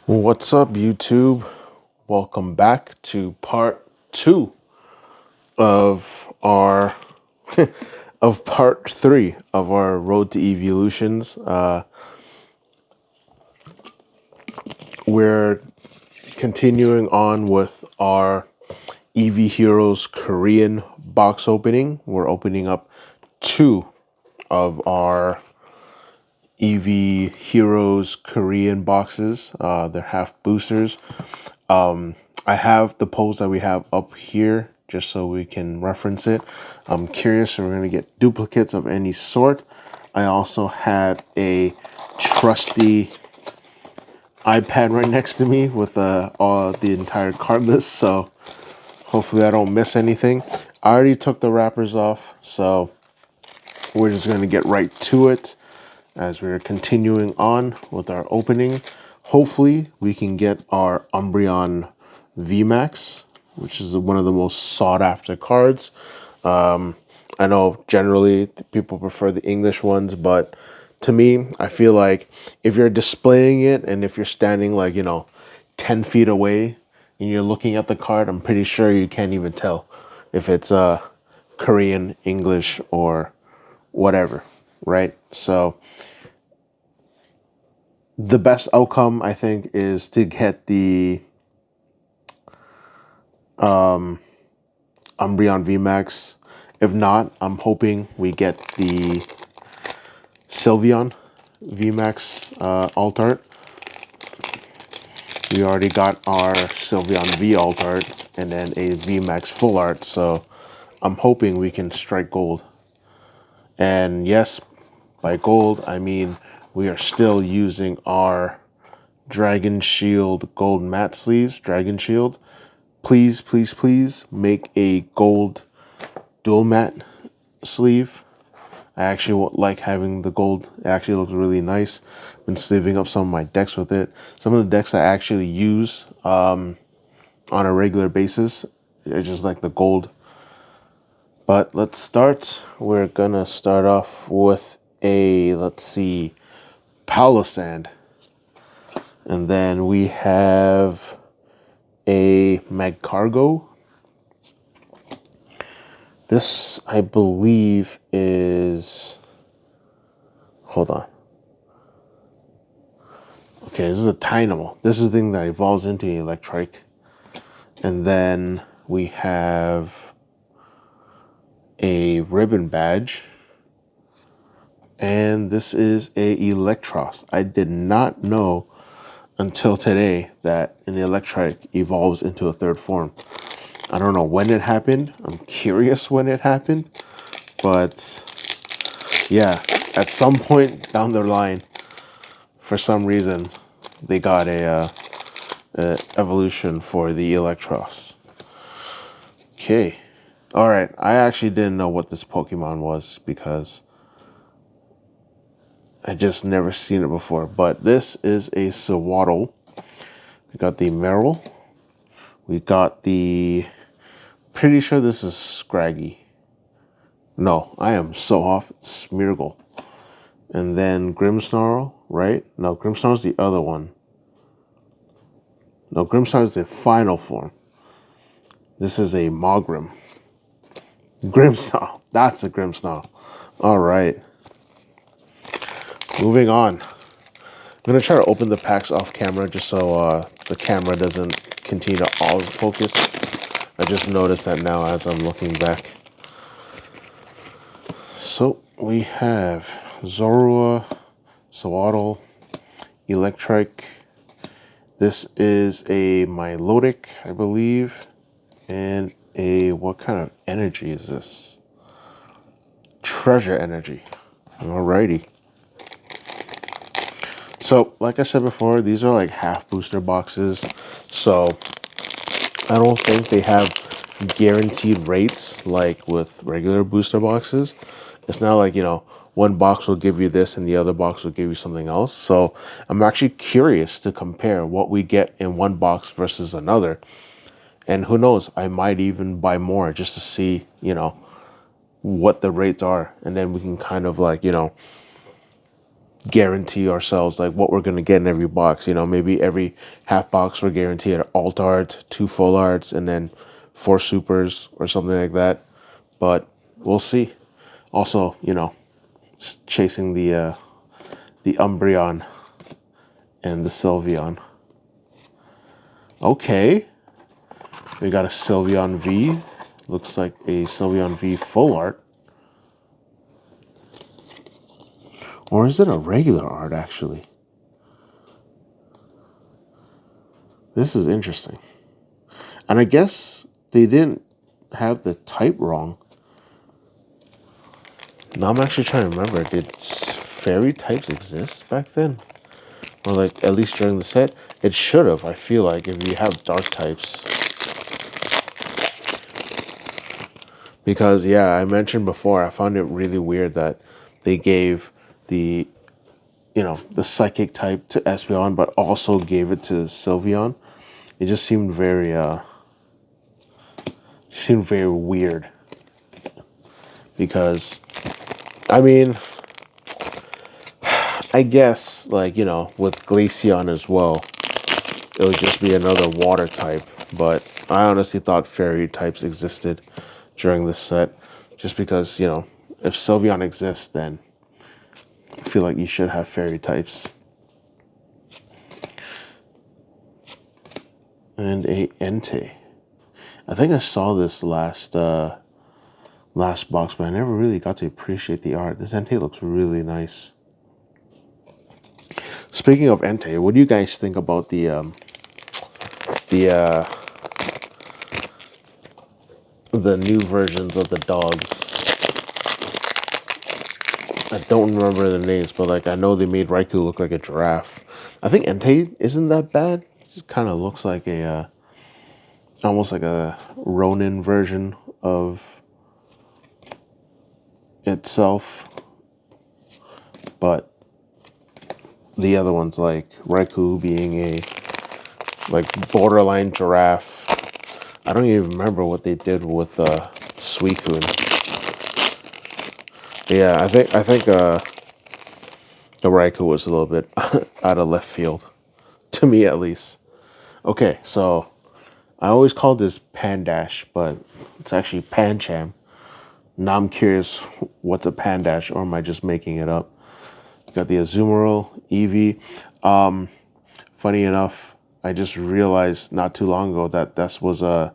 What's up, YouTube? Welcome back to part two of our of part three of our Road to Eeveelutions. We're continuing on with our Eevee Heroes Korean box opening. We're opening up two of our Eevee Heroes Korean boxes. They're half boosters. I have the pose that we have up here just so we can reference it. I'm curious if we're going to get duplicates of any sort. I also have a trusty iPad right next to me with the entire card list, so hopefully I don't miss anything. I already took the wrappers off, so we're just going to get right to it as we're continuing on with our opening. Hopefully we can get our Moonbreon VMAX, which is one of the most sought after cards. I know generally people prefer the English ones, but to me, I feel like if you're displaying it and if you're standing 10 feet away and you're looking at the card, I'm pretty sure you can't even tell if it's Korean, English, or whatever, right? So the best outcome, I think, is to get the Moonbreon VMAX. If not, I'm hoping we get the Sylveon VMAX alt art. We already got our Sylveon V alt art and then a VMAX full art, so I'm hoping we can strike gold. And yes, by gold, I mean we are still using our Dragon Shield gold matte sleeves, Dragon Shield. Please, please, please make a gold dual matte sleeve. I actually like having the gold. It actually looks really nice. Been sleeving up some of my decks with it. Some of the decks I actually use on a regular basis, I just like the gold. But let's start. We're gonna start off with a, let's see, Palossand. And then we have a Magcargo. This, I believe, is... Hold on. Okay, this is a Tynamo. This is the thing that evolves into an Electric. And then we have a Ribbon Badge. And this is a Electros. I did not know until today that an Electric evolves into a third form. I don't know when it happened. I'm curious when it happened. But yeah, at some point down the line, for some reason, they got a evolution for the Electros. Okay. Alright, I actually didn't know what this Pokemon was because I just never seen it before. But this is a Sewaddle. We got the Meryl. We got the... Pretty sure this is Scraggy. No, I am so off. It's Smeargle. And then Grimmsnarl, right? No, Grimmsnarl's the other one. No, Grimmsnarl's the final form. This is a Mogrim. Grimmsnarl. That's a Grimmsnarl. All right. Moving on. I'm going to try to open the packs off camera just so the camera doesn't continue to autofocus. I just noticed that now as I'm looking back. So we have Zorua, Sewaddle, Electric. This is a Milotic, I believe. And a, what kind of energy is this? Treasure energy. Alrighty. So, like I said before, these are like half booster boxes. So, I don't think they have guaranteed rates like with regular booster boxes. It's not like, one box will give you this and the other box will give you something else. So, I'm actually curious to compare what we get in one box versus another. And who knows, I might even buy more just to see, what the rates are. And then we can kind of guarantee ourselves like what we're gonna get in every box. You know, maybe every half box we're guaranteed an alt art, 2 full arts, and then 4 supers or something like that. But we'll see. Also, you know, chasing the Umbreon and the Sylveon. Okay, we got a Sylveon V. Looks like a Sylveon V full art. Or is it a regular art, actually? This is interesting. And I guess they didn't have the type wrong. Now I'm actually trying to remember. Did fairy types exist back then? Or like, at least during the set? It should have, I feel like, if you have dark types. Because, yeah, I mentioned before, I found it really weird that they gave the, you know, the psychic type to Espeon, but also gave it to Sylveon. It just seemed very weird. Because, I mean, I guess, like, you know, with Glaceon as well, it would just be another water type. But I honestly thought fairy types existed during this set. Just because, you know, if Sylveon exists, then I feel like you should have fairy types. And a Entei. I think I saw this last box, but I never really got to appreciate the art. This Entei looks really nice. Speaking of Entei, what do you guys think about the new versions of the dogs? I don't remember the names, but like I know they made Raikou look like a giraffe. I think Entei isn't that bad. It just kind of looks like a almost like a Ronin version of itself, but the other one's like Raikou being a like borderline giraffe. I don't even remember what they did with Suicune. Yeah, I think the Raikou was a little bit out of left field, to me at least. Okay, so I always called this Pandash, but it's actually Pancham. Now I'm curious, what's a Pandash, or am I just making it up? Got the Azumarill, Eevee. Funny enough, I just realized not too long ago that this was a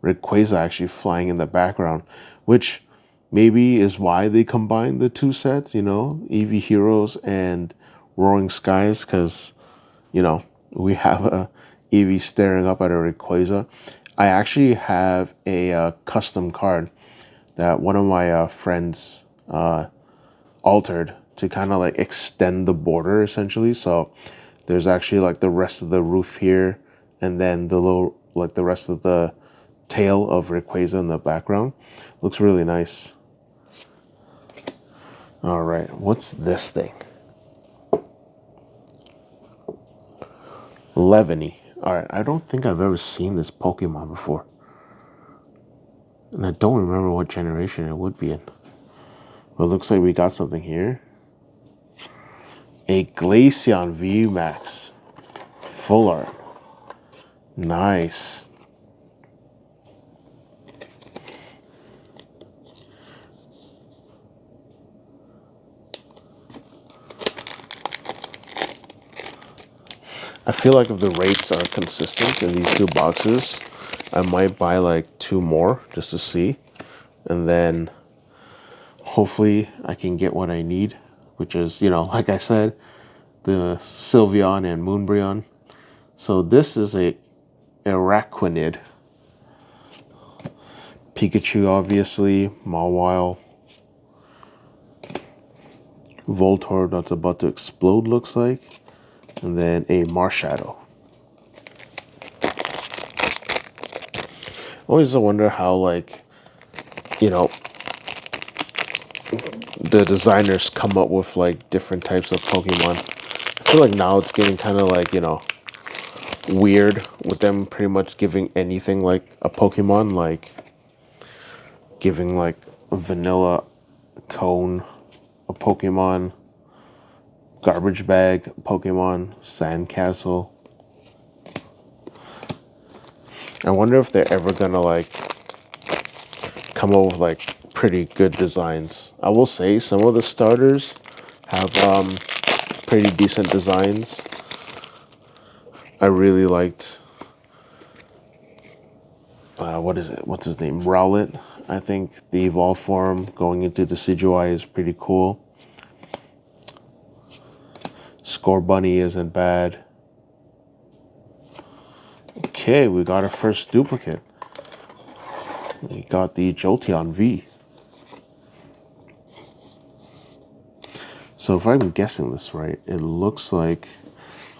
Rayquaza actually flying in the background, which maybe is why they combined the two sets, you know, Eevee Heroes and Roaring Skies, because, you know, we have a Eevee staring up at a Rayquaza. I actually have a custom card that one of my friends altered to kind of like extend the border essentially. So there's actually like the rest of the roof here, and then the little like the rest of the tail of Rayquaza in the background. Looks really nice. All right, what's this thing? Levany. All right, I don't think I've ever seen this Pokemon before, and I don't remember what generation it would be in. But it looks like we got something here. A Glaceon VMAX full art. Nice. I feel like if the rates are consistent in these two boxes, I might buy like 2 more just to see. And then hopefully I can get what I need, which is, you know, like I said, the Sylveon and Moonbreon. So this is a Araquanid. Pikachu, obviously, Mawile. Voltorb that's about to explode, looks like. And then a Marshadow. Always wonder how, like, you know, the designers come up with like different types of Pokemon. I feel like now it's getting kind of like, you know, weird with them pretty much giving anything like a Pokemon, like giving like a vanilla cone a Pokemon, garbage bag Pokemon, Sandcastle. I wonder if they're ever gonna like come up with like pretty good designs. I will say some of the starters have pretty decent designs. I really liked what is it? What's his name? Rowlet. I think the evolved form going into Decidueye is pretty cool. Scorbunny isn't bad. Okay, we got our first duplicate. We got the Jolteon V. So if I'm guessing this right, it looks like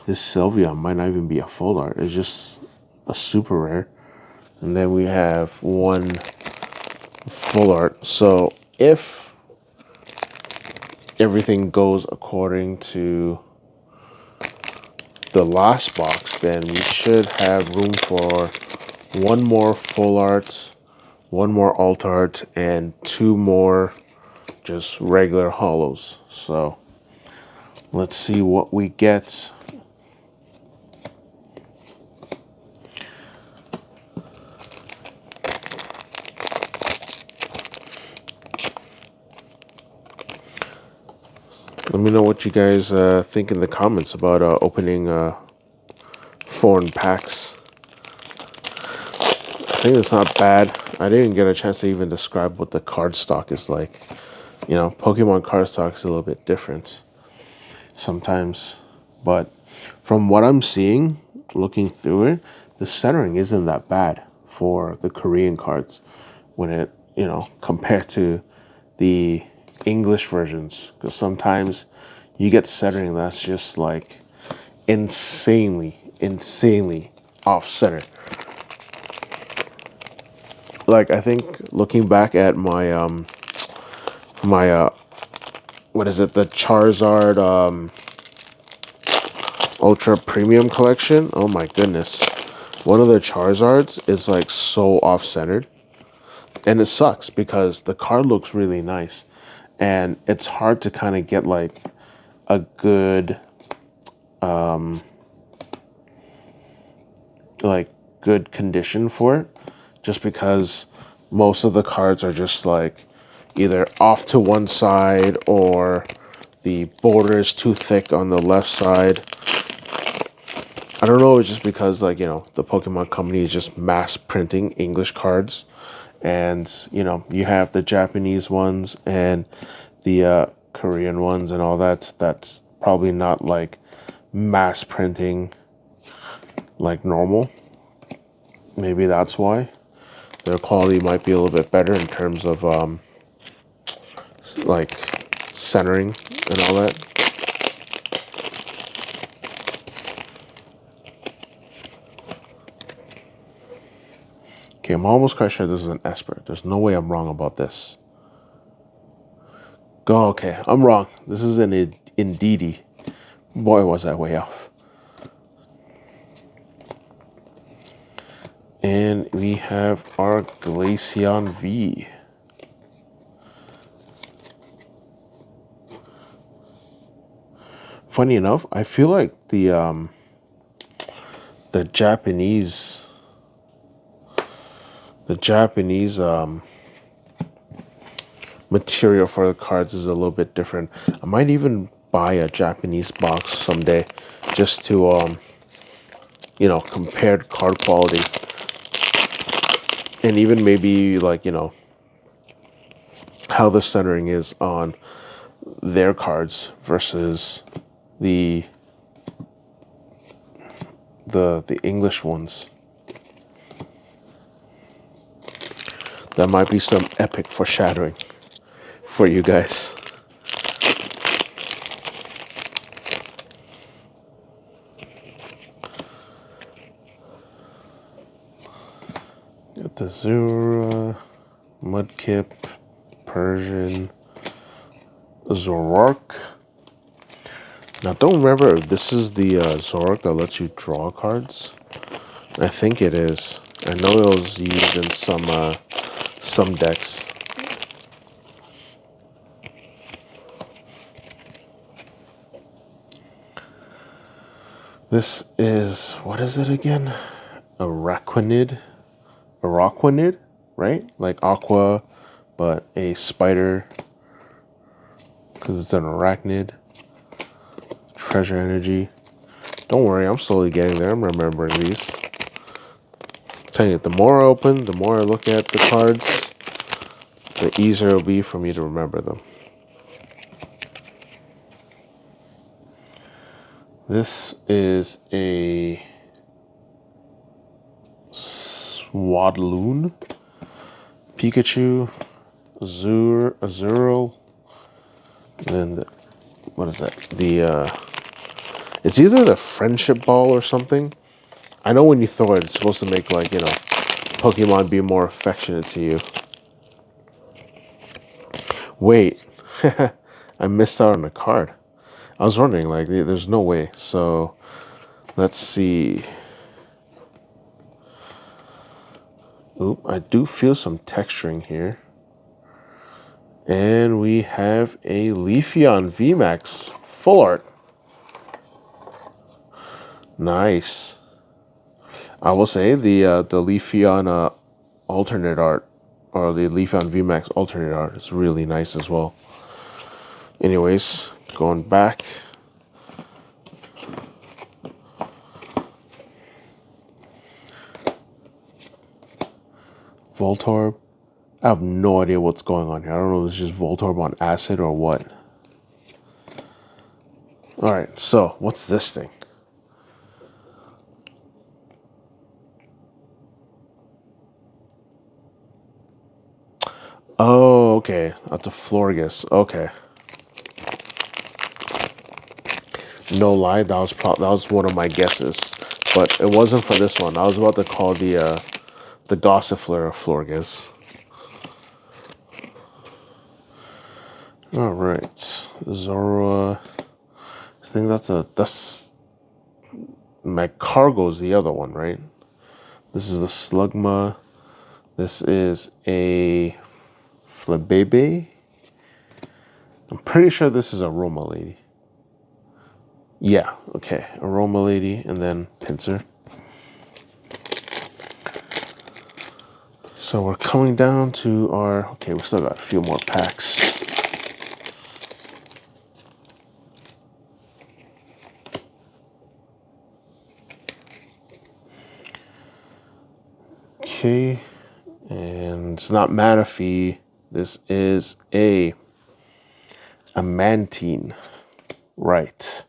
this Sylveon might not even be a full art. It's just a super rare. And then we have one full art. So if everything goes according to the last box, then we should have room for one more full art, one more alt art, and two more just regular holos. So let's see what we get. Let me know what you guys think in the comments about opening foreign packs. I think it's not bad. I didn't get a chance to even describe what the card stock is like. You know, Pokemon card stock is a little bit different sometimes. But from what I'm seeing, looking through it, the centering isn't that bad for the Korean cards when it, you know, compared to the English versions. Because sometimes you get centering that's just like insanely off center. Like I think looking back at my what is it, the Charizard Ultra Premium collection, oh my goodness, one of the Charizards is like so off centered, and it sucks because the card looks really nice and it's hard to kind of get like a good good condition for it, just because most of the cards are just like either off to one side or the border is too thick on the left side. I don't know, it's just because like, you know, the Pokemon company is just mass printing English cards, and you know, you have the Japanese ones and the Korean ones and all that. That's probably not like mass printing like normal. Maybe that's why their quality might be a little bit better in terms of like centering and all that. Okay, I'm almost quite sure this is an Esper. There's no way I'm wrong about this. Go, okay, I'm wrong. This is an Indeedee. Boy, was I way off. And we have our Glaceon V. Funny enough, I feel like the Japanese material for the cards is a little bit different. I might even buy a Japanese box someday just to you know, compare card quality, and even maybe like, you know, how the centering is on their cards versus the English ones. That might be some epic foreshadowing for you guys. Got the Zura, Mudkip, Persian, Zoroark. Now, don't remember if this is the Zoroark that lets you draw cards. I think it is. I know it was used in some decks. This is, what is it again? Araquanid? Araquanid, right? Like aqua, but a spider, because it's an arachnid. Treasure energy. Don't worry, I'm slowly getting there. I'm remembering these. Telling you, the more I open, the more I look at the cards, the easier it'll be for me to remember them. This is a Swadloon, Pikachu, Azurill, and then what is that? It's either the friendship ball or something. I know when you throw it, it's supposed to make, like, Pokemon be more affectionate to you. Wait, I missed out on a card. I was wondering, like, there's no way. So let's see. Oop, I do feel some texturing here. And we have a Leafeon VMAX full art. Nice. I will say the Leafeon alternate art, or the Leafeon VMAX alternate art, is really nice as well. Anyways, going back. Voltorb. I have no idea what's going on here. I don't know if it's just Voltorb on acid or what. Alright, so what's this thing? Oh, okay. That's a Florges. Okay. No lie, that was one of my guesses. But it wasn't for this one. I was about to call the Gossifleur Florges. Alright. Zorua. I think that's Magcargo's the other one, right? This is the Slugma. This is a Flabebe. I'm pretty sure this is Aroma Lady. Yeah, okay. Aroma Lady and then Pinsir. So we're coming down to our... Okay, we still got a few more packs. Okay, and it's not Manaphy. This is a Mantine. Right.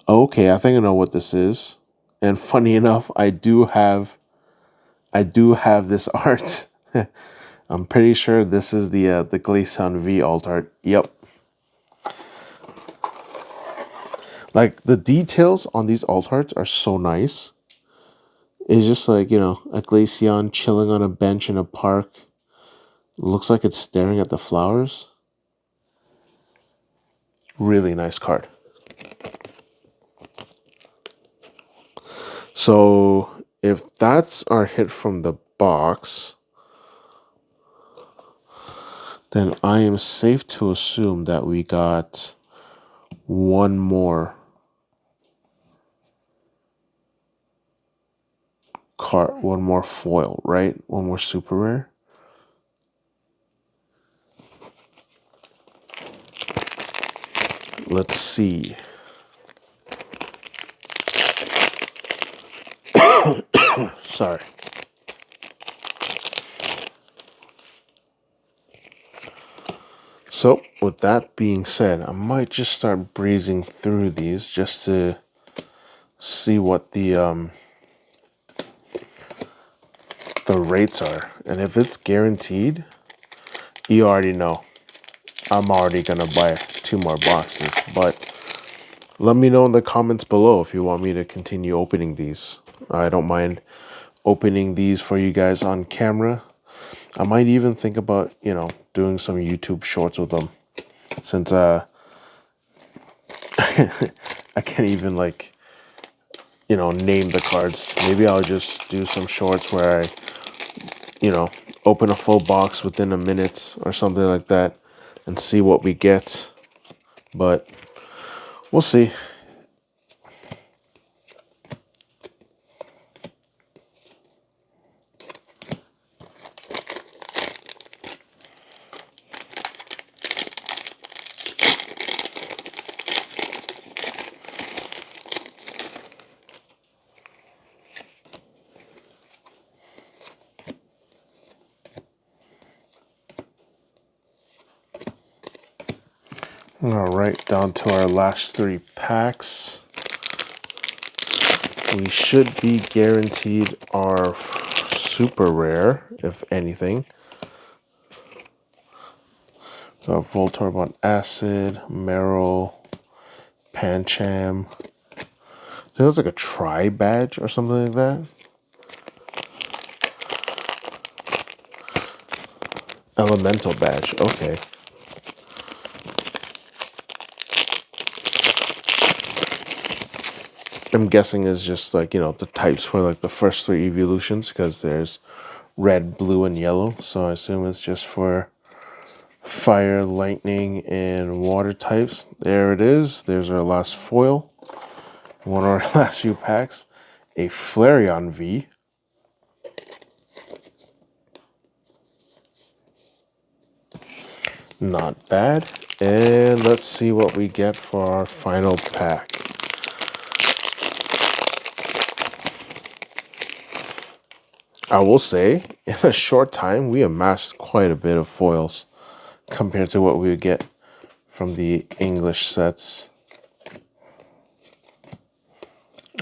Okay, I think I know what this is. And funny enough, I do have this art. I'm pretty sure this is the Glaceon V alt art. Yep. Like, the details on these alt arts are so nice. It's just like, a Glaceon chilling on a bench in a park. Looks like it's staring at the flowers. Really nice card. So if that's our hit from the box, then I am safe to assume that we got one more card, one more foil, right? One more super rare. Let's see. Sorry. So with that being said, I might just start breezing through these just to see what the rates are. And if it's guaranteed, you already know I'm already gonna buy 2 more boxes. But let me know in the comments below if you want me to continue opening these. I don't mind opening these for you guys on camera. I might even think about, doing some YouTube shorts with them, since I can't even, like, name the cards. Maybe I'll just do some shorts where I, open a full box within a minute or something like that and see what we get. But we'll see. All right, down to our last 3 packs. We should be guaranteed our super rare, if anything. Voltorb Acid, Meryl, Pancham. So that's like a tri badge or something like that. Elemental badge, okay. I'm guessing is just like, the types for like the first 3 evolutions, because there's red, blue, and yellow. So I assume it's just for fire, lightning, and water types. There it is. There's our last foil. One of our last few packs. A Flareon V. Not bad. And let's see what we get for our final pack. I will say, in a short time, we amassed quite a bit of foils compared to what we would get from the English sets.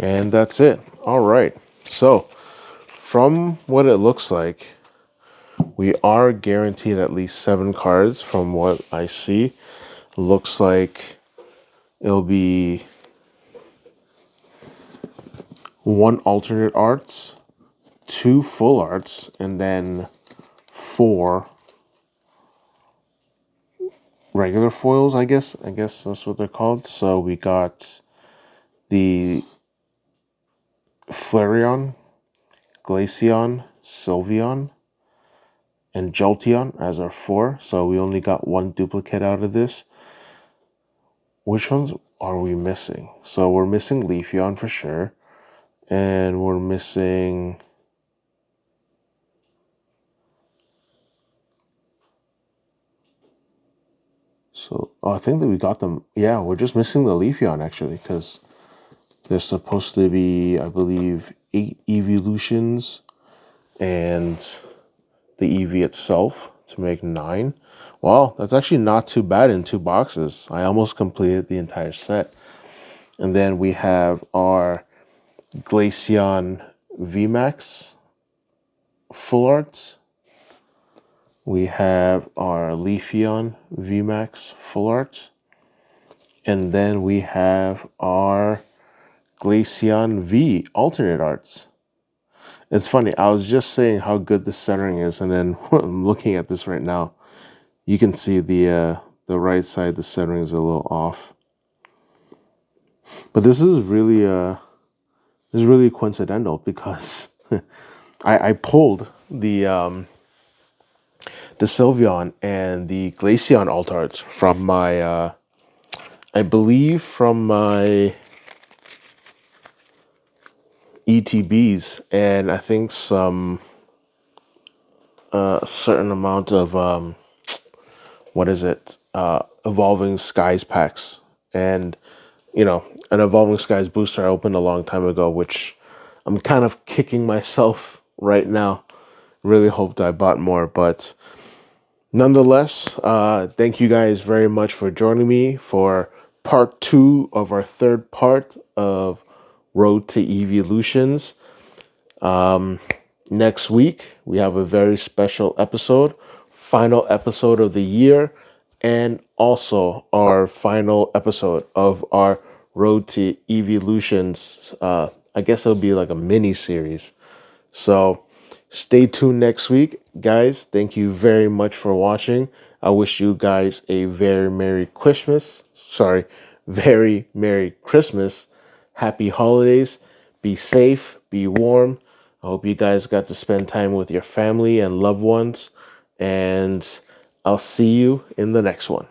And that's it. All right. So, from what it looks like, we are guaranteed at least 7 cards from what I see. Looks like it'll be 1 alternate arts, 2 full arts, and then 4 regular foils, I guess. I guess that's what they're called. So we got the Flareon, Glaceon, Sylveon, and Jolteon as our 4. So we only got 1 duplicate out of this. Which ones are we missing? So we're missing Leafeon for sure. And we're missing... So, I think that we got them. Yeah, we're just missing the Leafeon, actually, because there's supposed to be, I believe, 8 Eeveelutions and the Eevee itself to make 9. Wow, that's actually not too bad in 2 boxes. I almost completed the entire set. And then we have our Glaceon VMAX full arts. We have our Leafeon VMAX full art. And then we have our Glaceon V alternate arts. It's funny, I was just saying how good the centering is, and then I'm looking at this right now. You can see the right side, the centering is a little off. But this is really coincidental because I pulled the Sylveon and the Glaceon alt arts from my I believe from my ETBs, and I think some certain amount of Evolving Skies packs, and an Evolving Skies booster I opened a long time ago, which I'm kind of kicking myself right now. Really hoped I bought more, but nonetheless, thank you guys very much for joining me for part 2 of our 3rd part of Road to Eeveelutions. Next week, we have a very special episode, final episode of the year, and also our final episode of our Road to Eeveelutions. I guess it'll be like a mini series. So stay tuned next week, guys. Thank you very much for watching. I wish you guys a very Merry Christmas. Sorry, very Merry Christmas. Happy holidays. Be safe, be warm. I hope you guys got to spend time with your family and loved ones, and I'll see you in the next one.